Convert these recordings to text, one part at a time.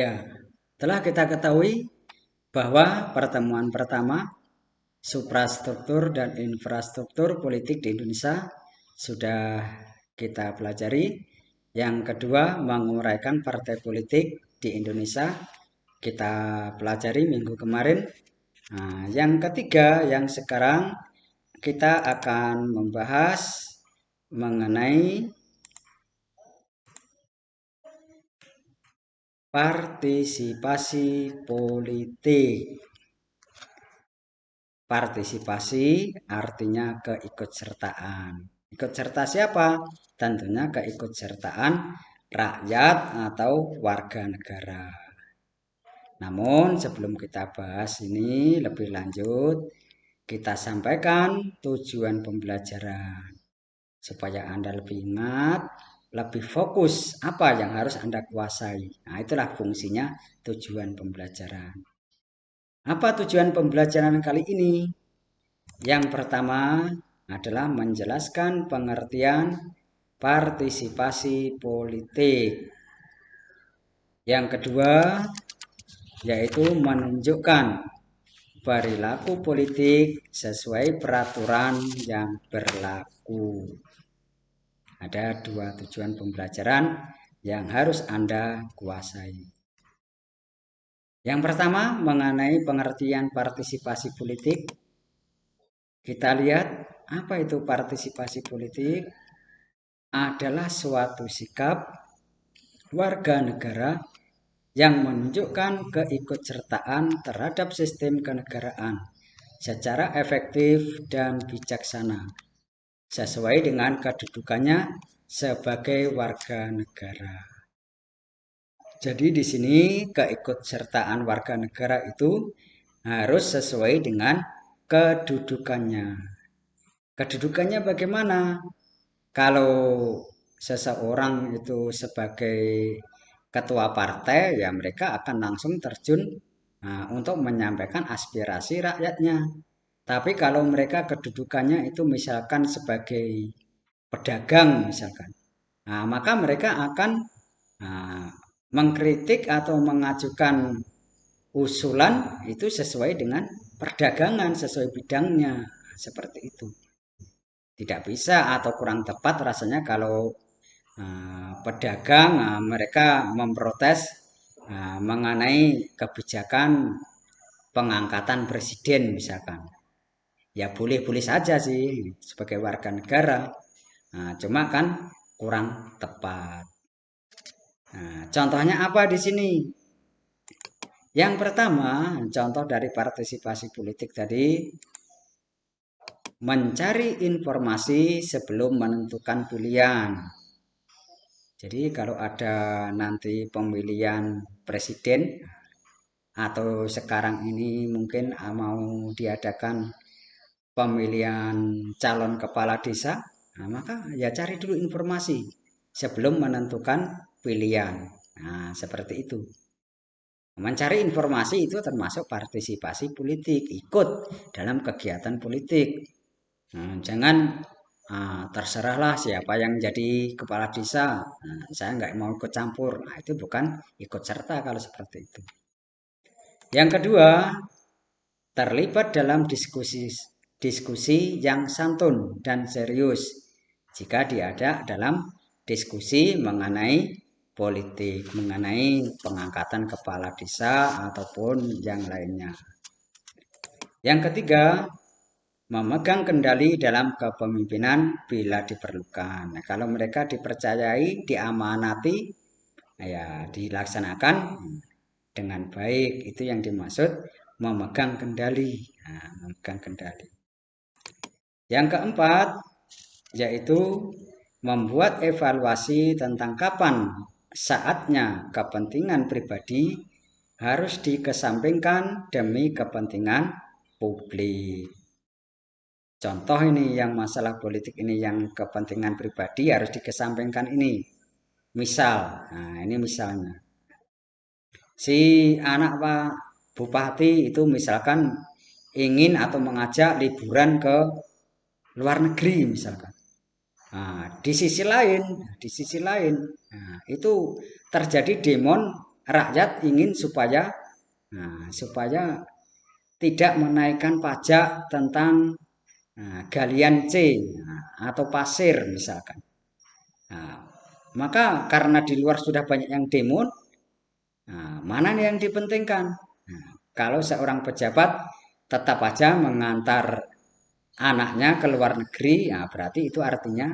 Ya, telah kita ketahui bahwa pertemuan pertama suprastruktur dan infrastruktur politik di Indonesia sudah kita pelajari. Yang kedua, menguraikan partai politik di Indonesia kita pelajari minggu kemarin. Nah, yang ketiga, yang sekarang kita akan membahas mengenai partisipasi politik. Partisipasi artinya keikutsertaan. Ikut serta siapa? Tentunya keikutsertaan rakyat atau warga negara. Namun sebelum kita bahas ini lebih lanjut, kita sampaikan tujuan pembelajaran. Supaya Anda lebih ingat, lebih fokus apa yang harus Anda kuasai. Nah, itulah fungsinya tujuan pembelajaran. Apa tujuan pembelajaran kali ini? Yang pertama adalah menjelaskan pengertian partisipasi politik. Yang kedua yaitu menunjukkan perilaku politik sesuai peraturan yang berlaku. Ada dua tujuan pembelajaran yang harus Anda kuasai. Yang pertama mengenai pengertian partisipasi politik. Kita lihat apa itu partisipasi politik? Adalah suatu sikap warga negara yang menunjukkan keikutsertaan terhadap sistem kenegaraan secara efektif dan bijaksana sesuai dengan kedudukannya sebagai warga negara. Jadi di sini keikutsertaan warga negara itu harus sesuai dengan kedudukannya. Kedudukannya bagaimana? Kalau seseorang itu sebagai ketua partai, ya mereka akan langsung terjun untuk menyampaikan aspirasi rakyatnya. Tapi kalau mereka kedudukannya itu misalkan sebagai pedagang misalkan, maka mereka akan mengkritik atau mengajukan usulan itu sesuai dengan perdagangan, sesuai bidangnya, seperti itu. Tidak bisa atau kurang tepat rasanya kalau pedagang mereka memprotes mengenai kebijakan pengangkatan presiden misalkan. Ya boleh-boleh saja sih sebagai warga negara. Cuma kan kurang tepat. Contohnya apa di sini? Yang pertama, contoh dari partisipasi politik tadi, mencari informasi sebelum menentukan pilihan. Jadi kalau ada nanti pemilihan presiden atau sekarang ini mungkin mau diadakan pemilihan calon kepala desa, maka ya cari dulu informasi sebelum menentukan pilihan. Nah, seperti itu. Mencari informasi itu termasuk partisipasi politik, ikut dalam kegiatan politik. Jangan terserahlah siapa yang jadi kepala desa, saya nggak mau ikut campur. Itu bukan ikut serta kalau seperti itu. Yang kedua, terlibat dalam diskusi yang santun dan serius jika diajak dalam diskusi mengenai politik, mengenai pengangkatan kepala desa ataupun yang lainnya. Yang ketiga, memegang kendali dalam kepemimpinan bila diperlukan. Nah, kalau mereka dipercayai, diamanati, ya dilaksanakan dengan baik. Itu yang dimaksud memegang kendali. Memegang kendali. Yang keempat, yaitu membuat evaluasi tentang kapan saatnya kepentingan pribadi harus dikesampingkan demi kepentingan publik. Contoh ini yang masalah politik ini yang kepentingan pribadi harus dikesampingkan ini. Misal, ini misalnya. Si anak Pak Bupati itu misalkan ingin atau mengajak liburan ke luar negeri misalkan. Di sisi lain, itu terjadi demon rakyat ingin supaya tidak menaikkan pajak tentang galian C atau pasir misalkan. Maka karena di luar sudah banyak yang demo, mana yang dipentingkan? Kalau seorang pejabat tetap aja mengantar anaknya ke luar negeri, berarti itu artinya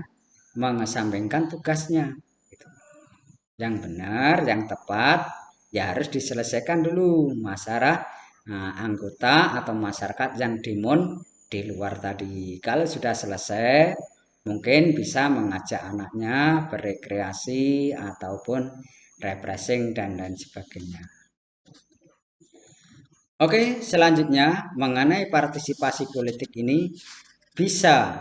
mengesampingkan tugasnya. Yang benar, yang tepat, ya harus diselesaikan dulu masalah anggota atau masyarakat yang dimon di luar tadi. Kalau sudah selesai, mungkin bisa mengajak anaknya berekreasi ataupun refreshing dan lain sebagainya. Oke, selanjutnya mengenai partisipasi politik ini bisa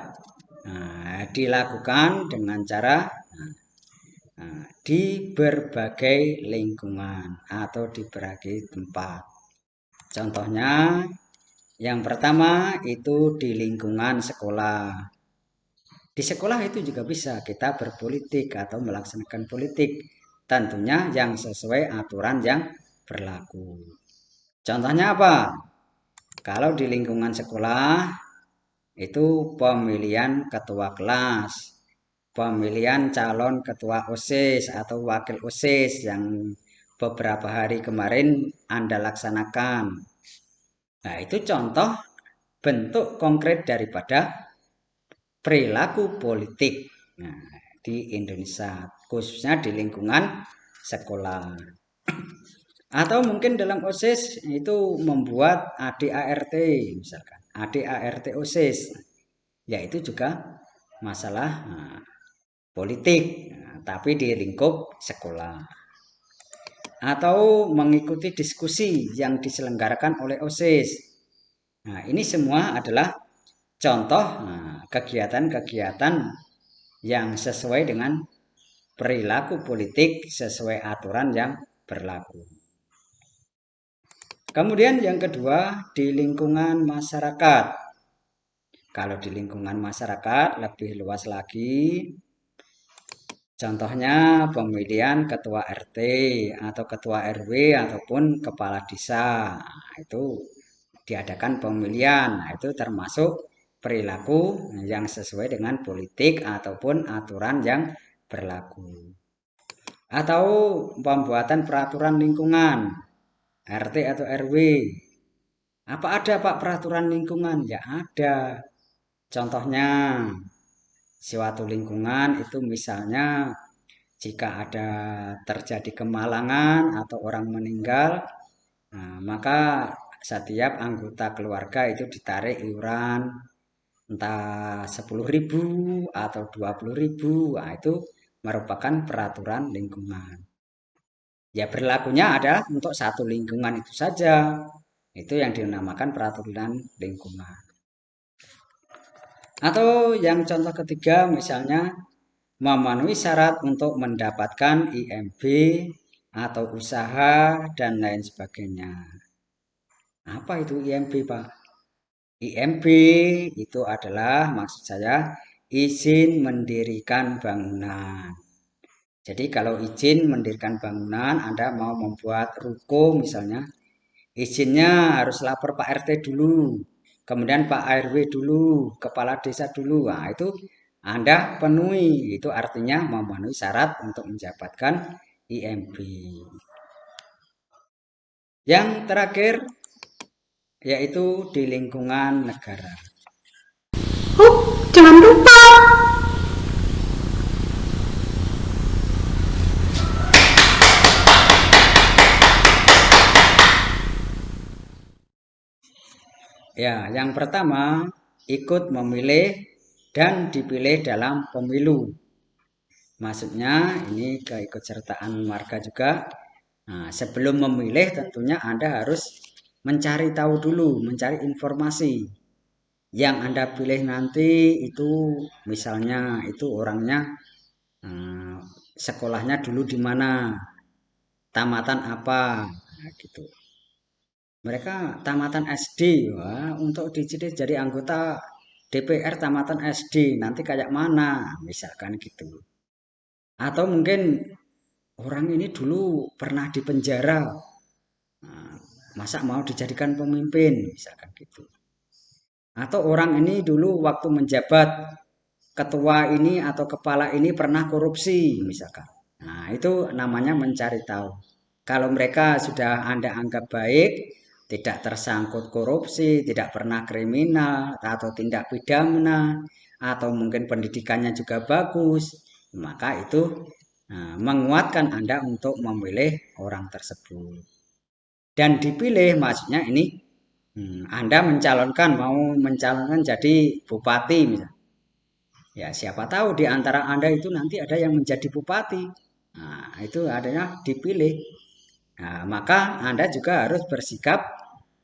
dilakukan dengan cara di berbagai lingkungan atau di berbagai tempat. Contohnya, yang pertama itu di lingkungan sekolah. Di sekolah itu juga bisa kita berpolitik atau melaksanakan politik, tentunya yang sesuai aturan yang berlaku. Contohnya apa? Kalau di lingkungan sekolah itu pemilihan ketua kelas, pemilihan calon ketua OSIS atau wakil OSIS yang beberapa hari kemarin Anda laksanakan. Nah, itu contoh bentuk konkret daripada perilaku politik di Indonesia, khususnya di lingkungan sekolah. Atau mungkin dalam OSIS itu membuat ADART misalkan, ADART OSIS, yaitu juga masalah politik, tapi di lingkup sekolah. Atau mengikuti diskusi yang diselenggarakan oleh OSIS. Nah, ini semua adalah contoh kegiatan-kegiatan yang sesuai dengan perilaku politik sesuai aturan yang berlaku. Kemudian yang kedua, di lingkungan masyarakat. Kalau di lingkungan masyarakat lebih luas lagi, contohnya pemilihan ketua RT atau ketua RW ataupun kepala desa. Itu diadakan pemilihan. Nah, itu termasuk perilaku yang sesuai dengan politik ataupun aturan yang berlaku. Atau pembuatan peraturan lingkungan RT atau RW. Apa ada Pak peraturan lingkungan? Ya ada. Contohnya suatu lingkungan itu misalnya jika ada terjadi kemalangan atau orang meninggal, maka setiap anggota keluarga itu ditarik iuran entah 10.000 atau 20.000. Nah, itu merupakan peraturan lingkungan. Ya berlakunya adalah untuk satu lingkungan itu saja. Itu yang dinamakan peraturan lingkungan. Atau yang contoh ketiga misalnya memenuhi syarat untuk mendapatkan IMB atau usaha dan lain sebagainya. Apa itu IMB, Pak? IMB itu adalah maksud saya izin mendirikan bangunan. Jadi kalau izin mendirikan bangunan, Anda mau membuat ruko misalnya, izinnya harus lapor Pak RT dulu, kemudian Pak RW dulu, kepala desa dulu. Nah, itu Anda penuhi, itu artinya memenuhi syarat untuk mendapatkan IMB. Yang terakhir yaitu di lingkungan negara. Jangan lupa. Ya, yang pertama ikut memilih dan dipilih dalam pemilu. Maksudnya ini keikutsertaan warga juga. Nah, sebelum memilih tentunya Anda harus mencari tahu dulu, mencari informasi. Yang Anda pilih nanti itu misalnya itu orangnya sekolahnya dulu di mana, tamatan apa, nah, gitu. Mereka tamatan SD, wah, untuk jadi anggota DPR tamatan SD, nanti kayak mana, misalkan gitu. Atau mungkin orang ini dulu pernah di penjara, nah, masa mau dijadikan pemimpin, misalkan gitu. Atau orang ini dulu waktu menjabat ketua ini atau kepala ini pernah korupsi, misalkan. Nah, itu namanya mencari tahu. Kalau mereka sudah Anda anggap baik, tidak tersangkut korupsi, tidak pernah kriminal atau tindak pidana, atau mungkin pendidikannya juga bagus, maka itu menguatkan Anda untuk memilih orang tersebut. Dan dipilih maksudnya ini Anda mau mencalonkan jadi bupati misalnya. Ya, siapa tahu di antara Anda itu nanti ada yang menjadi bupati. Nah, itu adanya dipilih. Nah, maka Anda juga harus bersikap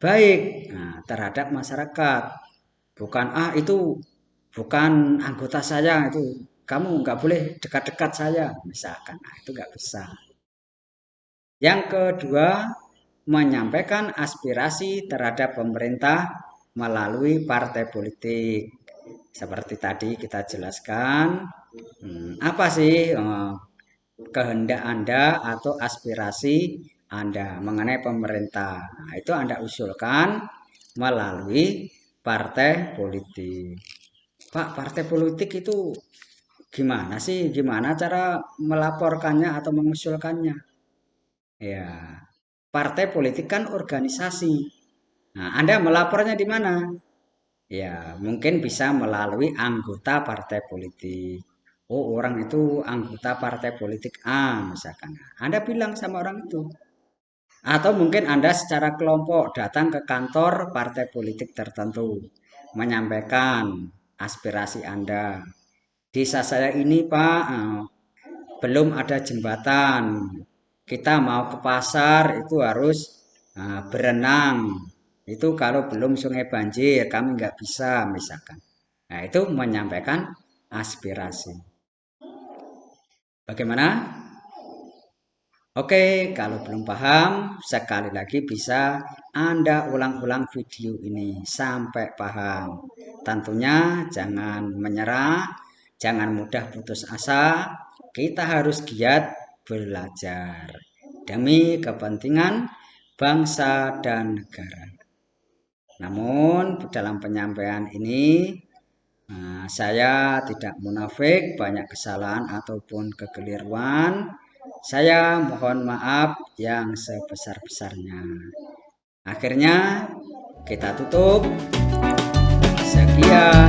baik terhadap masyarakat. Bukan, itu bukan anggota saya, itu kamu nggak boleh dekat-dekat saya, misalkan. Nah, itu nggak bisa. Yang kedua, menyampaikan aspirasi terhadap pemerintah melalui partai politik. Seperti tadi kita jelaskan, apa sih kehendak Anda atau aspirasi Anda mengenai pemerintah. Nah, itu Anda usulkan melalui partai politik. Pak, partai politik itu gimana sih? Gimana cara melaporkannya atau mengusulkannya? Ya, partai politik kan organisasi. Nah, Anda melapornya di mana? Ya, mungkin bisa melalui anggota partai politik. Oh, orang itu anggota partai politik A, misalkan. Anda bilang sama orang itu. Atau mungkin Anda secara kelompok datang ke kantor partai politik tertentu, menyampaikan aspirasi Anda. Desa saya ini, Pak, belum ada jembatan. Kita mau ke pasar itu harus berenang. Itu kalau belum sungai banjir, kami nggak bisa, misalkan. Nah, itu menyampaikan aspirasi. Bagaimana? Oke, kalau belum paham, sekali lagi bisa Anda ulang-ulang video ini sampai paham. Tentunya jangan menyerah, jangan mudah putus asa. Kita harus giat belajar demi kepentingan bangsa dan negara. Namun, dalam penyampaian ini saya tidak munafik, banyak kesalahan ataupun kekeliruan. Saya mohon maaf yang sebesar-besarnya. Akhirnya kita tutup. Sekian.